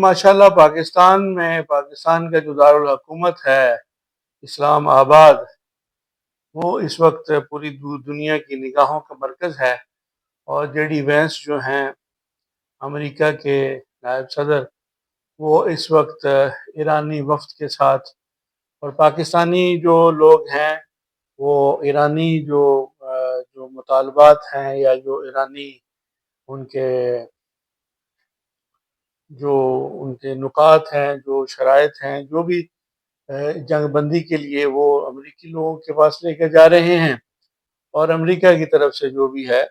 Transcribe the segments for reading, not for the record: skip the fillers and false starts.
ماشاءاللہ پاکستان کا جو دارالحکومت ہے اسلام آباد، وہ اس وقت پوری دنیا کی نگاہوں کا مرکز ہے۔ اور جے ڈی وینس جو ہیں امریکہ کے نائب صدر، وہ اس وقت ایرانی وفد کے ساتھ، اور پاکستانی جو لوگ ہیں وہ ایرانی جو مطالبات ہیں یا جو ایرانی ان کے نکات ہیں، جو شرائط ہیں، جو بھی جنگ بندی کے لیے وہ امریکی لوگوں کے پاس لے کے جا رہے ہیں، اور امریکہ کی طرف سے جو بھی ہے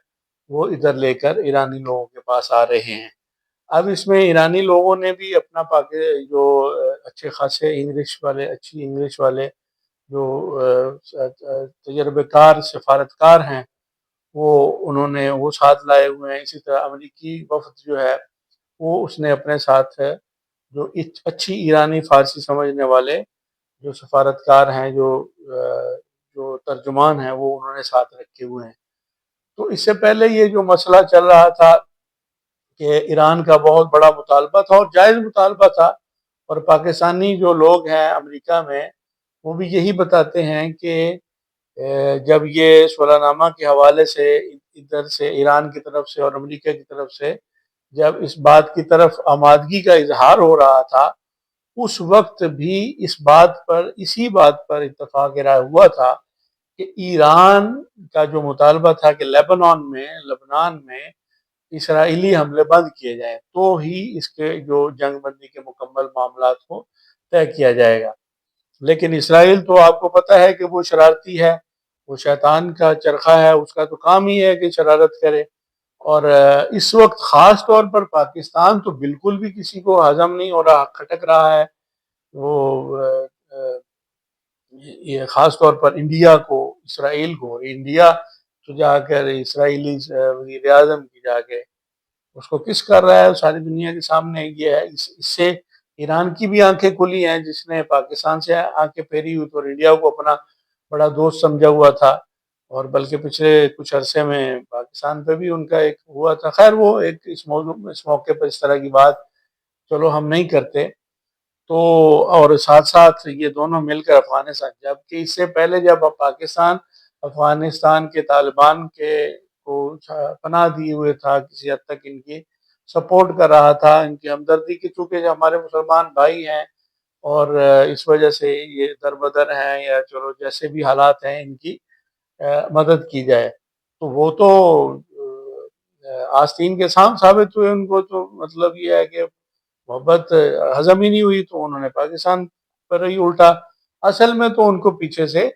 وہ ادھر لے کر ایرانی لوگوں کے پاس آ رہے ہیں۔ اب اس میں ایرانی لوگوں نے بھی اپنا جو اچھے خاصے اچھی انگلش والے جو تجربے کار سفارتکار ہیں، انہوں نے وہ ساتھ لائے ہوئے ہیں۔ اسی طرح امریکی وفد جو ہے وہ اس نے اپنے ساتھ جو اچھی ایرانی فارسی سمجھنے والے جو سفارتکار ہیں، جو ترجمان ہیں، وہ انہوں نے ساتھ رکھے ہوئے ہیں۔ تو اس سے پہلے یہ جو مسئلہ چل رہا تھا کہ ایران کا بہت بڑا مطالبہ تھا اور جائز مطالبہ تھا، اور پاکستانی جو لوگ ہیں امریکہ میں وہ بھی یہی بتاتے ہیں کہ جب یہ صلح نامہ کے حوالے سے ادھر سے ایران کی طرف سے اور امریکہ کی طرف سے جب اس بات کی طرف آمادگی کا اظہار ہو رہا تھا، اس وقت بھی اسی بات پر اتفاق رائے ہوا تھا کہ ایران کا جو مطالبہ تھا کہ لبنان میں اسرائیلی حملے بند کیے جائیں تو ہی اس کے جو جنگ بندی کے مکمل معاملات کو طے کیا جائے گا۔ لیکن اسرائیل تو آپ کو پتہ ہے کہ وہ شرارتی ہے، وہ شیطان کا چرخہ ہے، اس کا تو کام ہی ہے کہ شرارت کرے۔ اور اس وقت خاص طور پر پاکستان تو بالکل بھی کسی کو ہضم نہیں ہو رہا، کھٹک رہا ہے۔ وہ یہ خاص طور پر انڈیا کو، اسرائیل کو، انڈیا تو جا کر اسرائیلی وزیر اعظم کی جا کے اس کو کس کر رہا ہے ساری دنیا کے سامنے۔ یہ ہے اس سے ایران کی بھی آنکھیں کھلی ہیں، جس نے پاکستان سے آنکھیں پھیری ہوئی تو انڈیا کو اپنا بڑا دوست سمجھا ہوا تھا، اور بلکہ پچھلے کچھ عرصے میں پاکستان پہ بھی ان کا ایک ہوا تھا۔ خیر وہ اس موقع پر اس طرح کی بات چلو ہم نہیں کرتے۔ تو اور ساتھ ساتھ یہ دونوں مل کر افغانستان، جبکہ اس سے پہلے جب پاکستان افغانستان کے طالبان کو پناہ دیے ہوئے تھا، کسی حد تک ان کی سپورٹ کر رہا تھا، ان کی ہمدردی کی، چونکہ جو ہمارے مسلمان بھائی ہیں اور اس وجہ سے یہ در بدر ہیں، یا چلو جیسے بھی حالات ہیں ان کی مدد کی جائے، تو وہ تو آستین کے سام ثابت ہوئے۔ ان کو تو مطلب یہ ہے کہ محبت ہضم ہی نہیں ہوئی، تو انہوں نے پاکستان پر ہی الٹا۔ اصل میں تو ان کو پیچھے سے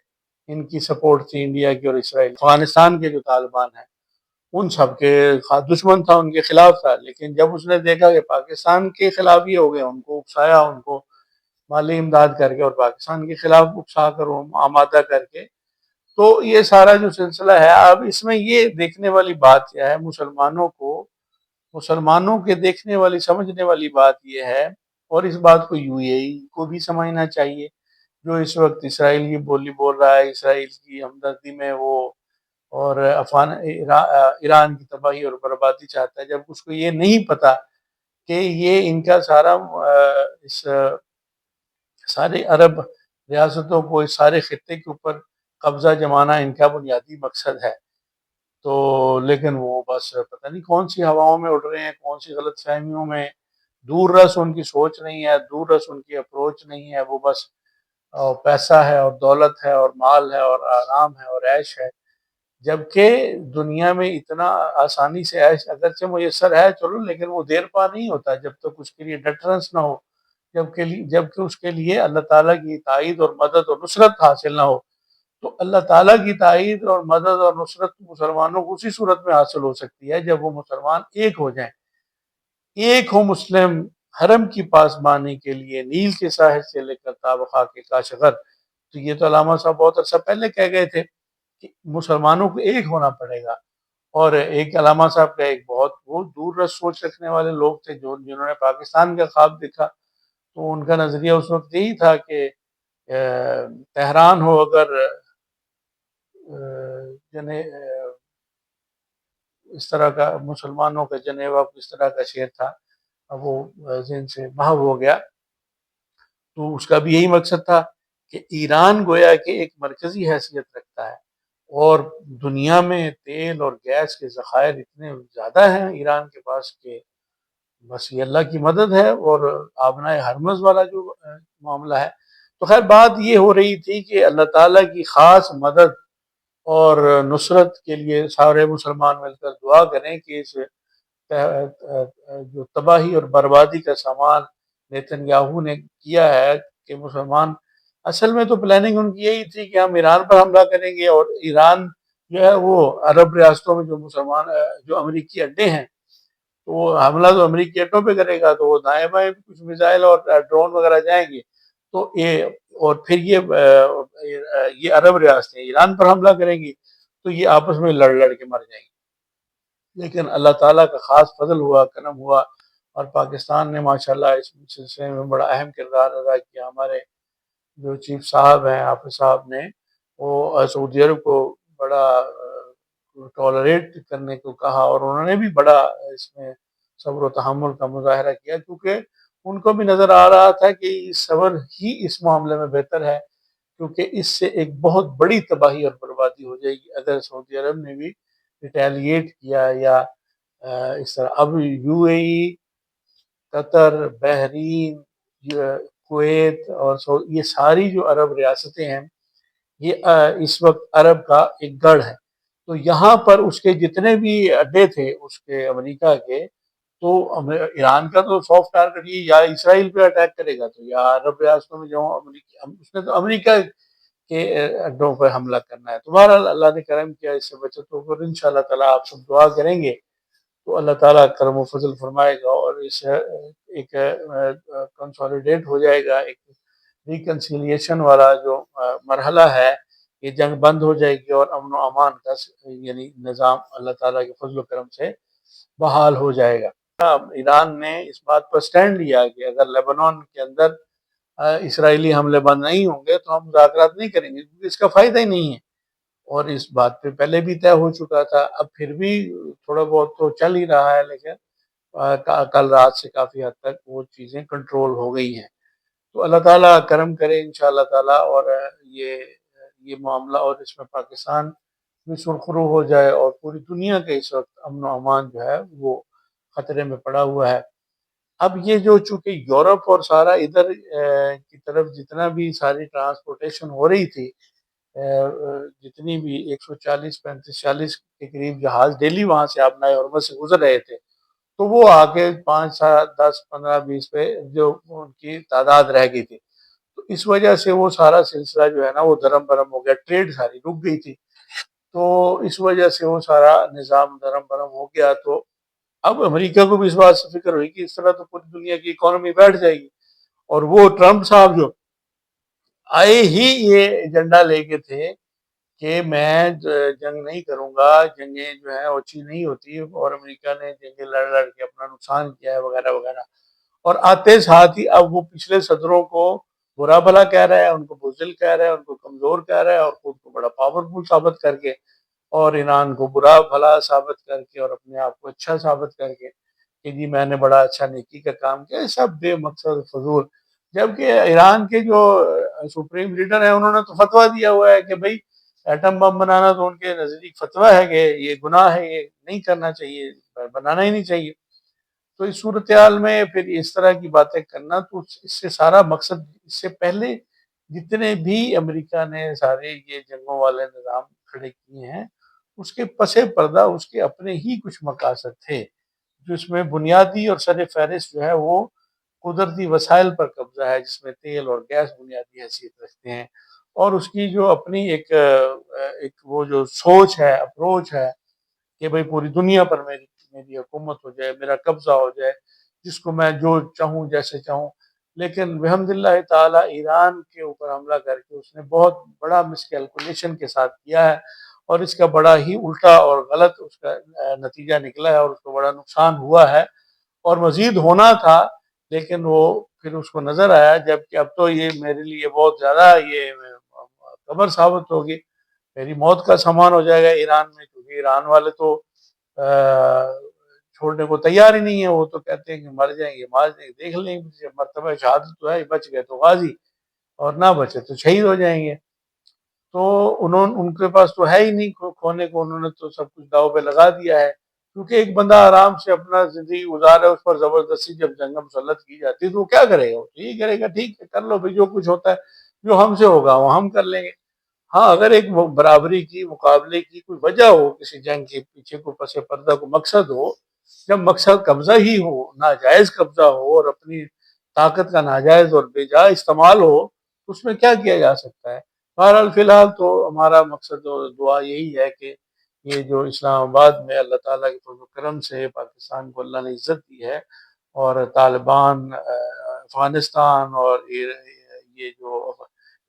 ان کی سپورٹ تھی، انڈیا کی اور اسرائیل۔ افغانستان کے جو طالبان ہیں ان سب کے دشمن تھا، ان کے خلاف تھا، لیکن جب اس نے دیکھا کہ پاکستان کے خلاف ہی ہو گئے، ان کو اکسایا، ان کو مالی امداد کر کے اور پاکستان کے خلاف اکسا کر آمادہ کر کے، تو یہ سارا جو سلسلہ ہے، اب اس میں یہ دیکھنے والی بات کیا ہے، مسلمانوں کے دیکھنے والی سمجھنے والی بات یہ ہے، اور اس بات کو یو اے ای کو بھی سمجھنا چاہیے، جو اس وقت اسرائیل کی بولی بول رہا ہے، اسرائیل کی ہمدردی میں وہ اور ایران کی تباہی اور بربادی چاہتا ہے، جب اس کو یہ نہیں پتا کہ یہ ان کا اس سارے عرب ریاستوں کو، اس سارے خطے کے اوپر قبضہ جمانا ان کا بنیادی مقصد ہے۔ تو لیکن وہ بس پتہ نہیں کون سی ہواؤں میں اڑ رہے ہیں، کون سی غلط فہمیوں میں، دور رس ان کی سوچ نہیں ہے، دور رس ان کی اپروچ نہیں ہے، وہ بس پیسہ ہے اور دولت ہے اور مال ہے اور آرام ہے اور عیش ہے۔ جبکہ دنیا میں اتنا آسانی سے عیش اگرچہ میسر ہے چلو، لیکن وہ دیر پا نہیں ہوتا جب تک اس کے لیے ڈٹرنس نہ ہو، جبکہ اس کے لیے اللہ تعالیٰ کی تائید اور مدد اور نصرت حاصل نہ ہو۔ تو اللہ تعالیٰ کی تائید اور مدد اور نصرت مسلمانوں کو اسی صورت میں حاصل ہو سکتی ہے جب وہ مسلمان ایک ہو جائیں، ایک ہو مسلم حرم کی پاسبانی کے لیے نیل کے ساحل سے لے کر تابخا کے کاشغر۔ تو یہ تو علامہ صاحب بہت عرصہ پہلے کہہ گئے تھے کہ مسلمانوں کو ایک ہونا پڑے گا۔ اور ایک علامہ صاحب کا ایک بہت دور رس سوچ رکھنے والے لوگ تھے، جنہوں نے پاکستان کا خواب دیکھا، تو ان کا نظریہ اس وقت یہی تھا کہ تہران ہو اگر اس طرح کا مسلمانوں کا جنیوا اس طرح کا شہر تھا اب وہ ذہن سے محو ہو گیا۔ تو اس کا بھی یہی مقصد تھا کہ ایران گویا کہ ایک مرکزی حیثیت رکھتا ہے، اور دنیا میں تیل اور گیس کے ذخائر اتنے زیادہ ہیں ایران کے پاس کہ بس یہ اللہ کی مدد ہے، اور آبنائے ہرمز والا جو معاملہ ہے۔ تو خیر بات یہ ہو رہی تھی کہ اللہ تعالیٰ کی خاص مدد اور نصرت کے لیے سارے مسلمان مل کر دعا کریں کہ اس جو تباہی اور بربادی کا سامان نیتن یاہو نے کیا ہے، کہ مسلمان اصل میں تو پلاننگ ان کی یہی تھی کہ ہم ایران پر حملہ کریں گے، اور ایران جو ہے وہ عرب ریاستوں میں جو مسلمان جو امریکی اڈے ہیں، تو وہ حملہ تو امریکی اڈوں پہ کرے گا، تو وہ دائیں بائیں کچھ میزائل اور ڈرون وغیرہ جائیں گے، تو یہ اور پھر یہ عرب ریاستیں ایران پر حملہ کریں گی، تو یہ آپس میں لڑ لڑ کے مر جائیں گے۔ لیکن اللہ تعالیٰ کا خاص فضل ہوا، کرم ہوا، اور پاکستان نے ماشاءاللہ اس سلسلے میں بڑا اہم کردار ادا کیا۔ ہمارے جو چیف صاحب ہیں، حافظ صاحب نے، وہ سعودی عرب کو بڑا ٹالریٹ کرنے کو کہا، اور انہوں نے بھی بڑا اس میں صبر و تحمل کا مظاہرہ کیا، کیونکہ ان کو بھی نظر آ رہا تھا کہ صبر ہی اس معاملے میں بہتر ہے، کیونکہ اس سے ایک بہت بڑی تباہی اور بربادی ہو جائے گی اگر سعودی عرب نے بھی ریٹیلیٹ کیا، یا اس طرح۔ اب you a E, Qatar, Bahrain, Kuwait اور یہ ساری جو عرب ریاستیں ہیں، یہ اس وقت عرب کا ایک گڑھ ہے۔ تو یہاں پر اس کے جتنے بھی اڈے تھے اس کے امریکہ کے، تو ایران کا تو سافٹ ٹارگٹ یہ یا اسرائیل پہ اٹیک کرے گا، تو یا عرب ریاستوں میں جو اس نے تو امریکہ کے اڈوں پہ حملہ کرنا ہے۔ تو بہرحال اللہ نے کرم کیا، اس سے بچت ہو کر انشاءاللہ تعالیٰ آپ سب دعا کریں گے تو اللہ تعالیٰ کرم و فضل فرمائے گا، اور اس ایک کنسالیڈیٹ ہو جائے گا، ایک ریکنسیلیشن والا جو مرحلہ ہے، یہ جنگ بند ہو جائے گی، اور امن و امان کا یعنی نظام اللہ تعالیٰ کے فضل و کرم سے بحال ہو جائے گا۔ ایران نے اس بات پر سٹینڈ لیا کہ اگر لیبنان کے اندر اسرائیلی حملے بند نہیں ہوں گے تو ہم مذاکرات نہیں کریں گے، کیونکہ اس کا فائدہ ہی نہیں ہے، اور اس بات پہ پہلے بھی طے ہو چکا تھا۔ اب پھر بھی تھوڑا بہت تو چل ہی رہا ہے، لیکن کل رات سے کافی حد تک وہ چیزیں کنٹرول ہو گئی ہیں۔ تو اللہ تعالیٰ کرم کرے انشاءاللہ تعالیٰ، اور یہ معاملہ اور اس میں پاکستان بھی سرخرو ہو جائے، اور پوری دنیا کے اس وقت امن و امان جو ہے وہ خطرے میں پڑا ہوا ہے۔ اب یہ جو چونکہ یورپ اور سارا ادھر کی طرف جتنا بھی ساری ٹرانسپورٹیشن ہو رہی تھی، جتنی بھی 140 35 40 کے قریب جہاز ڈیلی وہاں سے آبنائے ہرمز سے گزر رہے تھے، تو وہ آگے 5 7 10 15 20 پہ جو ان کی تعداد رہ گئی تھی، تو اس وجہ سے وہ سارا سلسلہ جو ہے نا وہ درم برم ہو گیا، ٹریڈ ساری رک گئی تھی، تو اس وجہ سے وہ سارا نظام درم برم ہو گیا۔ تو اب امریکہ کو بھی اس بات سے فکر ہوئی کہ اس طرح تو پوری دنیا کی اکانومی بیٹھ جائے گی، اور وہ ٹرمپ صاحب جو آئے ہی یہ ایجنڈا لے کے تھے کہ میں جنگ نہیں کروں گا، جنگیں جو ہیں اچھی نہیں ہوتی، اور امریکہ نے جنگیں لڑ لڑ کے اپنا نقصان کیا ہے وغیرہ وغیرہ، اور آتے ساتھ ہی اب وہ پچھلے صدروں کو برا بھلا کہہ رہا ہے، ان کو بزدل کہہ رہا ہے، ان کو کمزور کہہ رہا ہے، اور خود کو بڑا پاورفل ثابت کر کے، اور ایران کو برا بھلا ثابت کر کے، اور اپنے آپ کو اچھا ثابت کر کے کہ جی میں نے بڑا اچھا نیکی کا کام کیا۔ یہ سب بے مقصد فضول، جبکہ ایران کے جو سپریم لیڈر ہیں انہوں نے تو فتویٰ دیا ہوا ہے کہ بھائی ایٹم بم بنانا تو ان کے نزدیک فتویٰ ہے کہ یہ گناہ ہے، یہ نہیں کرنا چاہیے، بنانا ہی نہیں چاہیے۔ تو اس صورتحال میں پھر اس طرح کی باتیں کرنا، تو اس سے سارا مقصد، اس سے پہلے جتنے بھی امریکہ نے سارے یہ جنگوں والے نظام کھڑے کیے ہیں، اس کے پس پردہ اس کے اپنے ہی کچھ مقاصد تھے، جس میں بنیادی اور سر فہرست جو ہے وہ قدرتی وسائل پر قبضہ ہے، جس میں تیل اور گیس بنیادی حیثیت رکھتے ہیں، اور اس کی جو اپنی ایک وہ جو سوچ ہے، اپروچ ہے کہ بھئی پوری دنیا پر میری حکومت ہو جائے، میرا قبضہ ہو جائے، جس کو میں جو چاہوں جیسے چاہوں۔ لیکن بحمد اللہ تعالیٰ ایران کے اوپر حملہ کر کے اس نے بہت بڑا مس کیلکولیشن کے ساتھ کیا ہے، اور اس کا بڑا ہی الٹا اور غلط اس کا نتیجہ نکلا ہے، اور اس کو بڑا نقصان ہوا ہے، اور مزید ہونا تھا، لیکن وہ پھر اس کو نظر آیا جب کہ اب تو یہ میرے لیے بہت زیادہ یہ خبر ثابت ہوگی، میری موت کا سامان ہو جائے گا ایران میں، کیونکہ ایران والے تو چھوڑنے کو تیار ہی نہیں ہے، وہ تو کہتے ہیں کہ مر جائیں گے مار جائیں گے، دیکھ لیں گے مرتبہ شہادت تو ہے، بچ گئے تو غازی اور نہ بچے تو شہید ہو جائیں گے۔ تو ان کے پاس تو ہے ہی نہیں کھونے کو، انہوں نے تو سب کچھ داؤ پہ لگا دیا ہے، کیونکہ ایک بندہ آرام سے اپنا زندگی گزار ہے، اس پر زبردستی جب جنگ مسلط کی جاتی ہے تو وہ کیا کرے گا؟ وہ یہی کرے گا ٹھیک ہے کر لو بھائی، جو کچھ ہوتا ہے جو ہم سے ہوگا وہ ہم کر لیں گے۔ ہاں اگر ایک برابری کی مقابلے کی کوئی وجہ ہو، کسی جنگ کے پیچھے کو پس پردہ کو مقصد ہو، جب مقصد قبضہ ہی ہو، ناجائز قبضہ ہو اور اپنی طاقت کا ناجائز اور بے جا استعمال ہو، تو اس میں کیا کیا جا سکتا ہے؟ بہرحال فی الحال تو ہمارا مقصد اور دعا یہی ہے کہ یہ جو اسلام آباد میں اللہ تعالیٰ کے فضل و کرم سے پاکستان کو اللہ نے عزت دی ہے، اور طالبان افغانستان اور یہ جو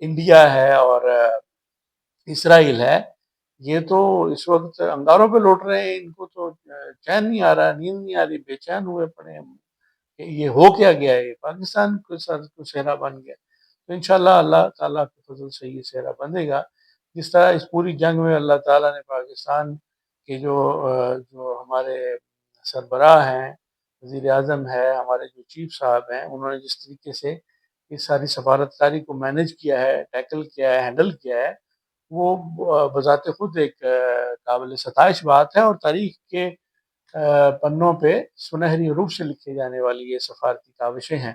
انڈیا ہے اور اسرائیل ہے، یہ تو اس وقت انگاروں پہ لوٹ رہے ہیں، ان کو تو چین نہیں آ رہا، نیند نہیں آ رہی، بے چین ہوئے پڑے ہیں کہ یہ ہو کیا گیا ہے، یہ پاکستان کو سر کو سہرا بن گیا۔ تو انشاءاللہ اللہ تعالیٰ کے فضل سے یہ سہرا بندھے گا، جس طرح اس پوری جنگ میں اللہ تعالیٰ نے پاکستان کے جو ہمارے سربراہ ہیں، وزیر اعظم ہے، ہمارے جو چیف صاحب ہیں، انہوں نے جس طریقے سے اس ساری سفارتکاری کو مینج کیا ہے، ٹیکل کیا ہے، ہینڈل کیا ہے، وہ بذات خود ایک قابل ستائش بات ہے، اور تاریخ کے پنوں پہ سنہری حروف سے لکھے جانے والی یہ سفارتی کاوشیں ہیں۔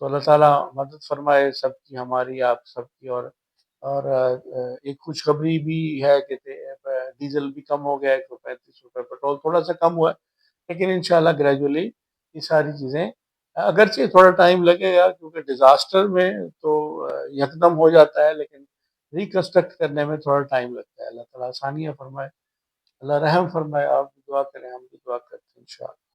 تو اللہ تعالیٰ مدد فرمائے سب کی، ہماری آپ سب کی، اور ایک خوشخبری بھی ہے کہ ڈیزل بھی کم ہو گیا ہے، 135 روپے پیٹرول تھوڑا سا کم ہوا ہے، لیکن انشاءاللہ گریجولی یہ ساری چیزیں، اگرچہ تھوڑا ٹائم لگے گا کیونکہ ڈیزاسٹر میں تو یکدم ہو جاتا ہے، لیکن ریکنسٹرکٹ کرنے میں تھوڑا ٹائم لگتا ہے۔ اللہ تعالیٰ آسانیاں فرمائے، اللہ رحم فرمائے، آپ بھی دعا کریں، ہم بھی دعا کرتے ہیں انشاءاللہ۔